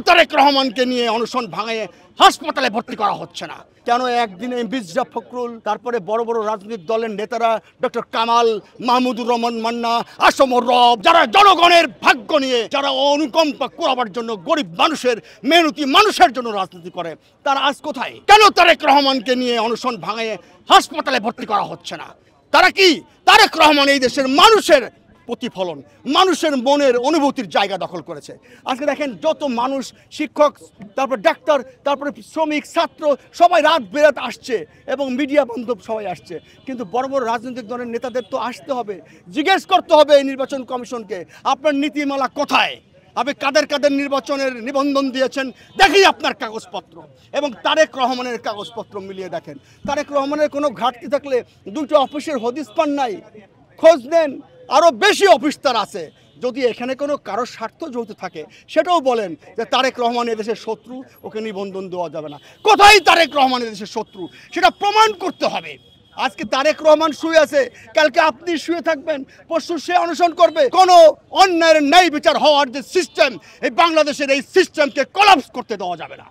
তারেক রহমানকে নিয়ে অনশন ভাঙিয়ে হাসপাতালে ভর্তি করা হচ্ছে না? কেন একদিনে মির্জা ফখরুল, তারপরে বড় বড় রাজনৈতিক দলের নেতারা ডক্টর কামাল, মাহমুদুর রহমান মান্না, আসম রব, যারা জনগণের ভাগ্য নিয়ে, যারা অনুকম্পা করাবার জন্য, গরিব মানুষের, মেহনতি মানুষের জন্য রাজনীতি করে, তারা আজ কোথায়? কেন তারেক রহমানকে নিয়ে অনশন ভাঙিয়ে হাসপাতালে ভর্তি করা হচ্ছে না? তারা কি? তারেক রহমান এই দেশের মানুষের প্রতিফলন, মানুষের মনের অনুভূতির জায়গা দখল করেছে। আজকে দেখেন যত মানুষ, শিক্ষক, তারপর ডাক্তার, তারপরে শ্রমিক, ছাত্র, সবাই রাত বেরাত আসছে এবং মিডিয়া বান্ধব সবাই আসছে। কিন্তু বড় বড় রাজনৈতিক দলের নেতাদের তো আসতে হবে, জিজ্ঞেস করতে হবে এই নির্বাচন কমিশনকে, আপনার নীতিমালা কোথায়? আপনি কাদের কাদের নির্বাচনের নিবন্ধন দিয়েছেন, দেখি আপনার কাগজপত্র এবং তারেক রহমানের কাগজপত্র মিলিয়ে দেখেন। তারেক রহমানের কোনো ঘাটতি থাকলে দুটো অফিসের হদিস পান নাই, খোঁজ নেন। আরও বেশি অফিস তার আছে। যদি এখানে কোনো কারোর স্বার্থ জড়িত থাকে সেটাও বলেন যে তারেক রহমান এদেশের শত্রু, ওকে নিবন্ধন দেওয়া যাবে না। কোথায় তারেক রহমান এদেশের শত্রু সেটা প্রমাণ করতে হবে। আজকে তারেক রহমান শুয়ে আছে, কালকে আপনি শুয়ে থাকবেন, পরশু সে অনশন করবে। কোনো অন্যায়ের ন্যায় বিচার হওয়ার যে সিস্টেম, এই বাংলাদেশের এই সিস্টেমকে কোলাপস করতে দেওয়া যাবে না।